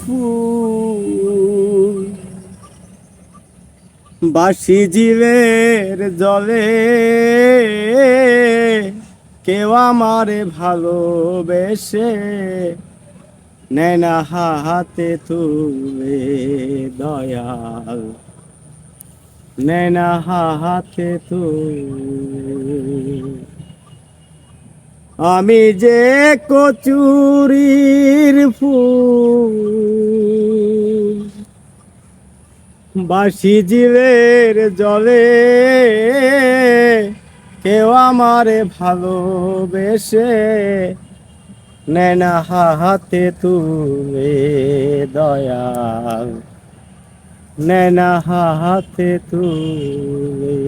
ফুল বাসি জীবের জলে কেউ আমারে ভালোবেসে নেয় না হাতে তুলে দয়াল নেয় না হাতে তুলে। আমি যে কচুরির ফুল বাসি জীবের জলে কেউ আমারে ভালোবেসে নেয় না হাতে তুলে দয়াল নেয় না হাতে তুলে।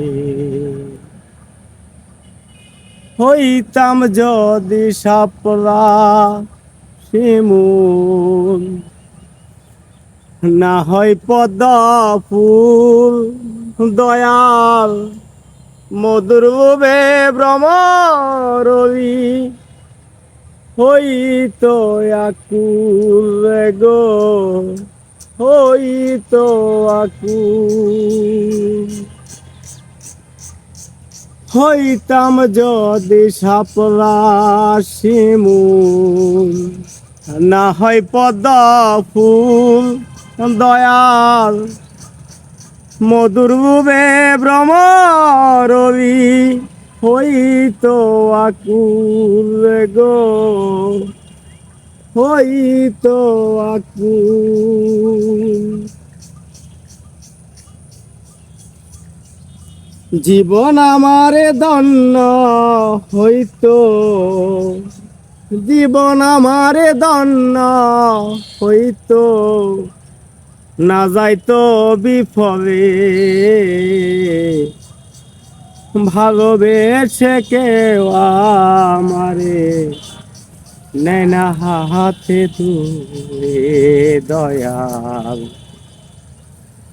হইতাম যদি শাপলা শিমুল না হয় পদ্মা ফুল দয়াল মধুর বুবে ভ্রমরবি হইতো আকুল গো হইতো আকুল। হইতাম যদি শাপলা শিমুল না হয় পদ্মা ফুল দয়াল মধুর বুবে ভ্রমরবি হইতো আকুল গো হইতো আকুল। জীবন আমারে ধন্য হইতো জীবন আমারে ধন্য হইতো না যাইতো বিফলে ভালোবেসে কেউ আমারে নেয় না হাতে তুলে দয়াল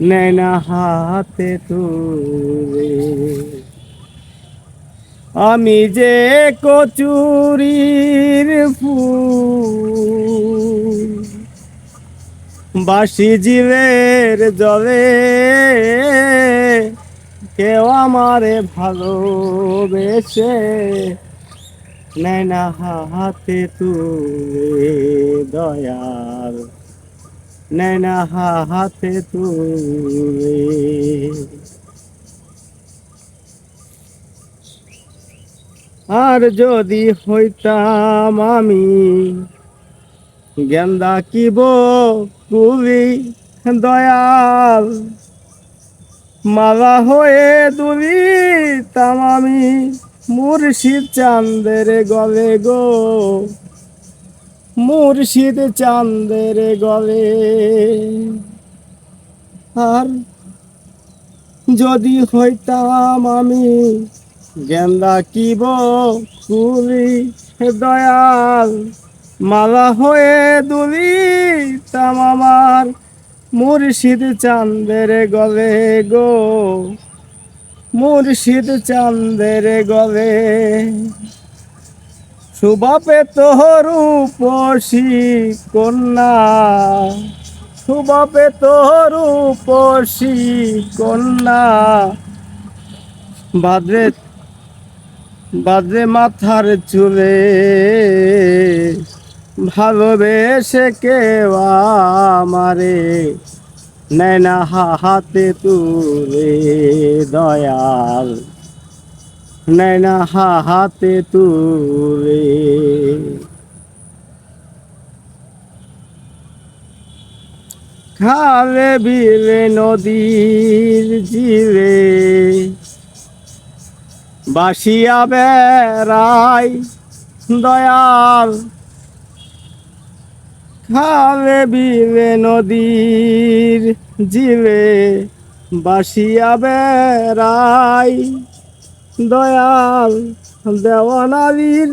নেয় না হাতে তুলে। আমি যে কচুরির ফুল বাসি জীবের জলে কেউ আমারে ভালোবেসে নেয় না হাতে তুলে দয়াল নেয় না হাতে তুলে। আর যদি হইতাম আমি গেন্দা কিব কুলি দয়াল মালা হয়ে দুলিতাম আমি মুর্শিদ চাঁদের গলে গো মুর্শিদ চাঁদের গলে। আর যদি হইতাম আমি গেন্দা কিব কুলি দয়াল মালা হয়ে দুলিতাম আমার মুর্শিদ চাঁদের গলে গো মুর্শিদ চাঁদের গলে। সুবাপে তোর রূপসী কন্যা সুবাপে তোর রূপসী কন্যা বাদরে বাদরে মাথার চুলে ভালোবেসে কেউ আমারে নেয় না হাতে তুলে দয়াল নেয় না হাতে তুলে। খালে বিলে নদীর জিলে বাসিয়া বেড়াই দয়াল খালে বিলে নদীর জিলে বাসিয়া বেড়াই দয়াল দেওয়ানালির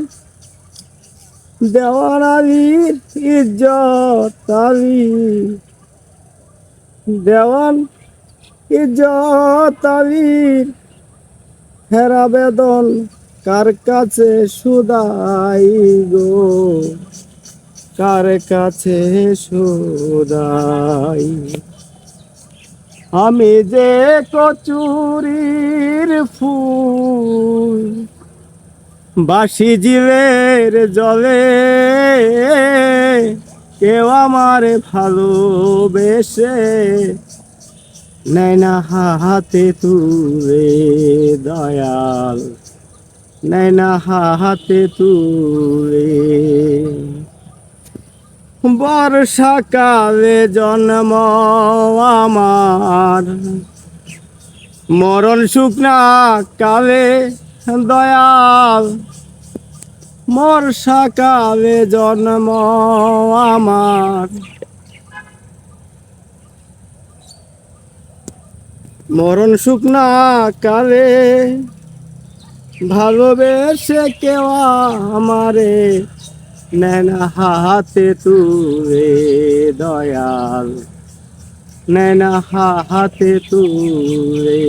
ইজ্জত আলি দেওয়ান ইজ্জত আলির হেরা বেদন কার কাছে সুদাই গো কার কাছে শোধাই আমি যে কচুরির ফুল বাসি জীবের জলে কেউ আমার ভালোবেসে নেয় না হাতে তুলে দয়াল নেয় না হাতে তুলে বর্ষাকালে জন্ম আমার মরণ শুকনা কালে দয়াল বর্ষাকালে জন্ম আমার মরণ শুকনা কালে ভালোবেসে কেউ আমারে নেয় না হাতে তুলে দয়াল নেয় না হাতে তুলে